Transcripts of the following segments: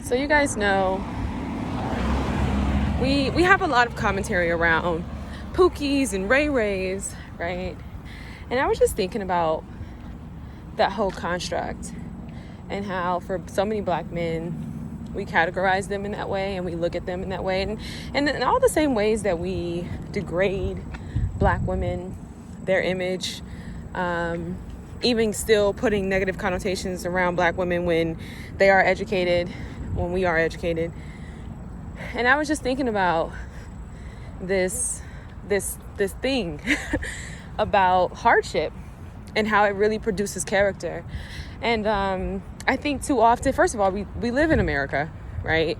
So you guys know, we have a lot of commentary around pookies and ray-rays, right? And I was just thinking about that whole construct and how for so many black men, we categorize them in that way and we look at them in that way. And in all the same ways that we degrade black women, their image, even still putting negative connotations around black women when they are educated, when we are educated. And I was just thinking about this thing about hardship and how it really produces character. And I think too often, first of all, we live in America, right?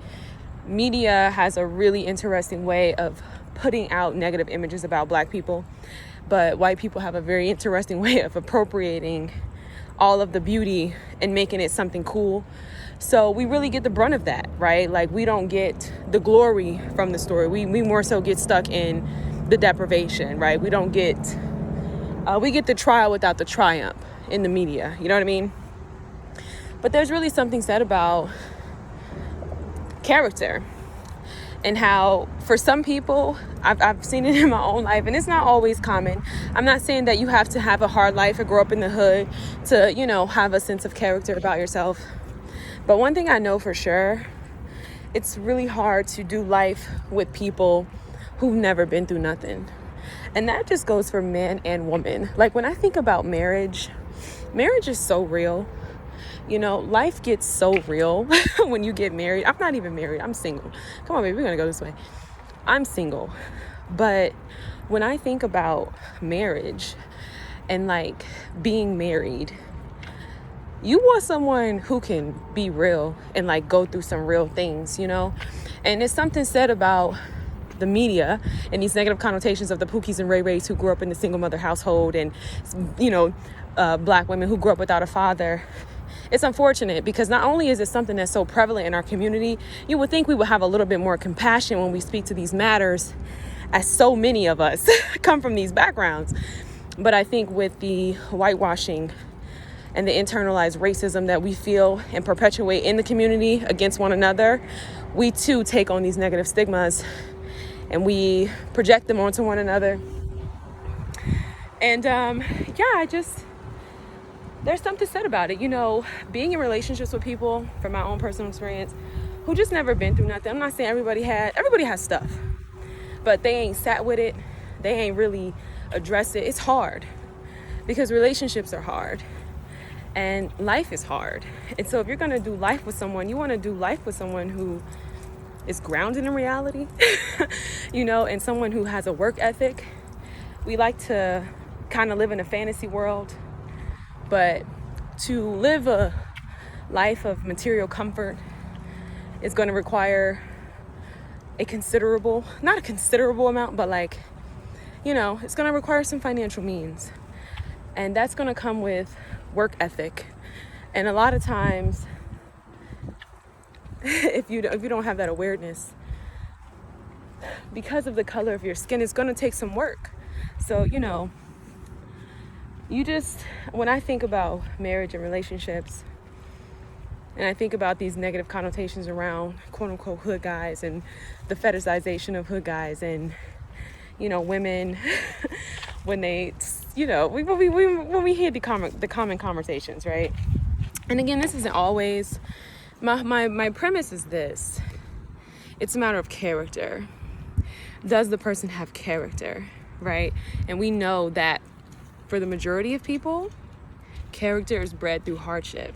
Media has a really interesting way of putting out negative images about black people, but white people have a very interesting way of appropriating all of the beauty and making it something cool. So we really get the brunt of that, right? Like, we don't get the glory from the story. We more so get stuck in the deprivation, right? We don't get, we get the trial without the triumph in the media. You know what I mean? But there's really something said about character and how for some people, I've seen it in my own life, and it's not always common. I'm not saying that you have to have a hard life or grow up in the hood to, have a sense of character about yourself. But one thing I know for sure, it's really hard to do life with people who've never been through nothing. And that just goes for man and woman. Like, when I think about marriage is so real. Life gets so real when you get married. I'm not even married. I'm single. Come on, baby, we're going to go this way. I'm single. But when I think about marriage and like being married, you want someone who can be real and like go through some real things, And it's something said about the media and these negative connotations of the pookies and ray-rays who grew up in the single mother household and, black women who grew up without a father. It's unfortunate because not only is it something that's so prevalent in our community, you would think we would have a little bit more compassion when we speak to these matters, as so many of us come from these backgrounds. But I think with the whitewashing and the internalized racism that we feel and perpetuate in the community against one another, we too take on these negative stigmas and we project them onto one another. And there's something said about it, being in relationships with people, from my own personal experience, who just never been through nothing. I'm not saying everybody has stuff, but they ain't sat with it. They ain't really addressed it. It's hard because relationships are hard and life is hard. And so if you're going to do life with someone, you want to do life with someone who is grounded in reality, and someone who has a work ethic. We like to kind of live in a fantasy world. But to live a life of material comfort is going to require not a considerable amount, but it's going to require some financial means. And that's going to come with work ethic. And a lot of times, if you don't have that awareness, because of the color of your skin, it's going to take some work. So, when I think about marriage and relationships, and I think about these negative connotations around quote unquote hood guys and the fetishization of hood guys and, women when they, when we hear the common conversations, right? And again, this isn't always, my premise is this. It's a matter of character. Does the person have character, right? And we know that for the majority of people, character is bred through hardship.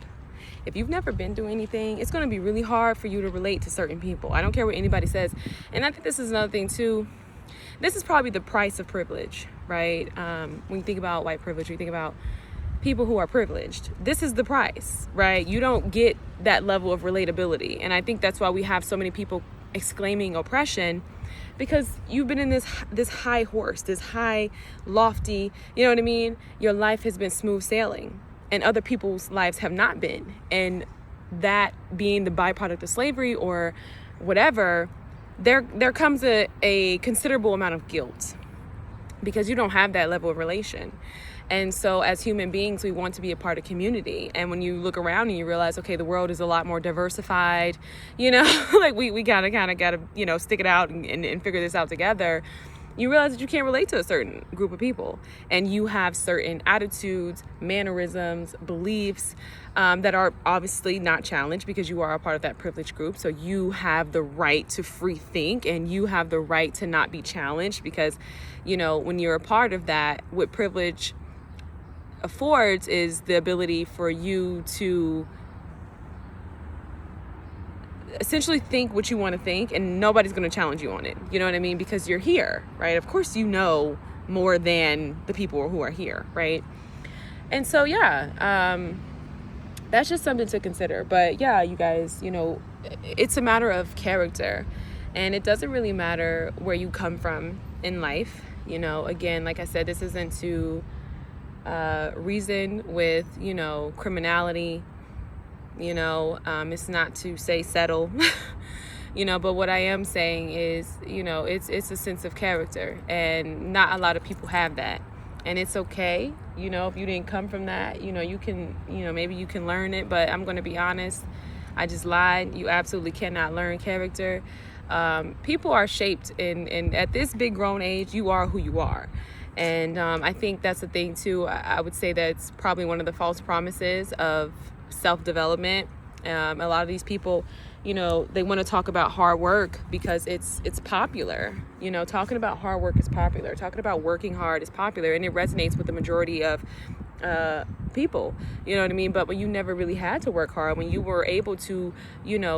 If you've never been through anything, it's going to be really hard for you to relate to certain people. I don't care what anybody says. And I think this is another thing too. This is probably the price of privilege, right? When you think about white privilege, when you think about people who are privileged, this is the price, right? You don't get that level of relatability. And I think that's why we have so many people exclaiming oppression, because you've been in this high horse, this high, lofty, you know what I mean? Your life has been smooth sailing and other people's lives have not been. And that being the byproduct of slavery or whatever, there comes a considerable amount of guilt because you don't have that level of relation. And so as human beings, we want to be a part of community. And when you look around and you realize, okay, the world is a lot more diversified, like we gotta stick it out and figure this out together. You realize that you can't relate to a certain group of people, and you have certain attitudes, mannerisms, beliefs that are obviously not challenged because you are a part of that privileged group. So you have the right to free think, and you have the right to not be challenged because, when you're a part of that, what privilege affords is the ability for you to essentially think what you want to think, and nobody's going to challenge you on it. You know what I mean? Because you're here, right? Of course, more than the people who are here, right? And so, that's just something to consider. But yeah, you guys, it's a matter of character, and it doesn't really matter where you come from in life. Again, like I said, this isn't to reason with, criminality. It's not to say settle, but what I am saying is, it's a sense of character, and not a lot of people have that. And it's okay, if you didn't come from that, you can, maybe you can learn it, but I'm going to be honest, I just lied. You absolutely cannot learn character. People are shaped, and at this big grown age, you are who you are. And I think that's the thing too. I would say that's probably one of the false promises of self-development. A lot of these people, they want to talk about hard work because it's popular. Talking about hard work is popular. Talking about working hard is popular, and it resonates with the majority of people. You know what I mean? But when you never really had to work hard, when you were able to,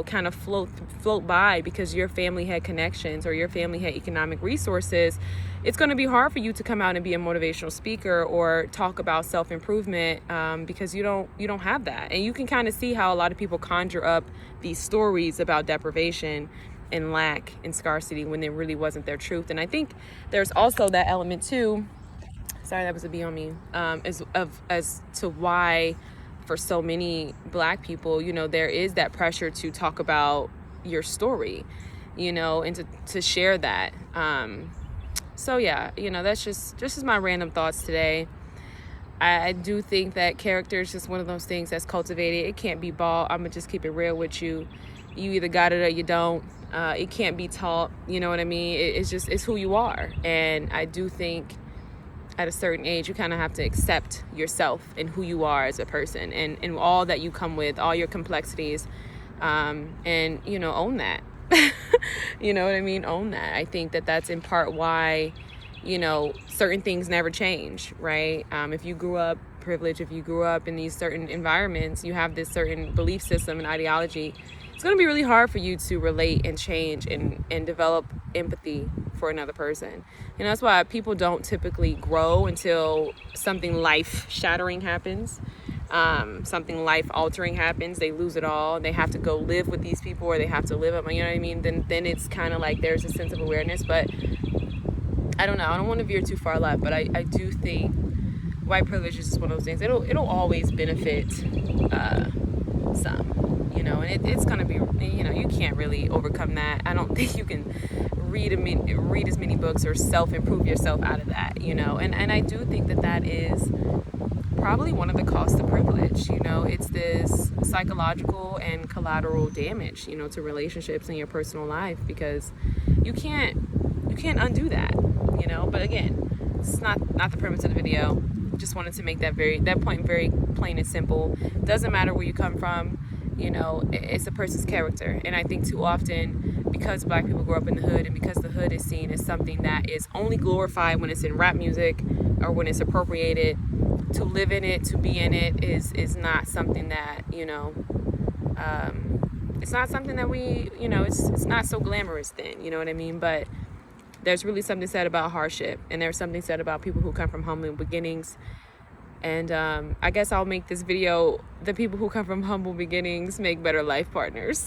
kind of float by because your family had connections or your family had economic resources, it's going to be hard for you to come out and be a motivational speaker or talk about self-improvement because you don't have that. And you can kind of see how a lot of people conjure up these stories about deprivation and lack and scarcity when it really wasn't their truth. And I think there's also that element too. Sorry, that was a bee on me. As to why, for so many Black people, there is that pressure to talk about your story, and to share that. So yeah, that's just my random thoughts today. I do think that character is just one of those things that's cultivated. It can't be bought. I'm gonna just keep it real with you. You either got it or you don't. It can't be taught. You know what I mean? It's who you are. And I do think at a certain age, you kind of have to accept yourself and who you are as a person, and all that you come with, all your complexities, and own that. You know what I mean? Own that. I think that that's in part why, certain things never change, right? If you grew up privileged, if you grew up in these certain environments, you have this certain belief system and ideology, it's going to be really hard for you to relate and change and develop empathy for another person. That's why people don't typically grow until something life-shattering happens. Something life-altering happens. They lose it all. They have to go live with these people, or they have to live up. You know what I mean? Then it's kind of like there's a sense of awareness. But I don't know. I don't want to veer too far left. But I do think white privilege is just one of those things. It'll always benefit some. And it's gonna be. You can't really overcome that. I don't think you can read as many books or self-improve yourself out of that. And I do think that is probably one of the costs of privilege. It's this psychological and collateral damage, to relationships in your personal life, because you can't undo that, but again, it's not the premise of the video. Just wanted to make that point very plain and simple. Doesn't matter where you come from, it's a person's character. And I think too often, because Black people grow up in the hood, and because the hood is seen as something that is only glorified when it's in rap music or when it's appropriated, to live in it, to be in it is not something that, it's not something that we, it's not so glamorous then, you know what I mean? But there's really something said about hardship, and there's something said about people who come from humble beginnings. And I guess I'll make this video, the people who come from humble beginnings make better life partners.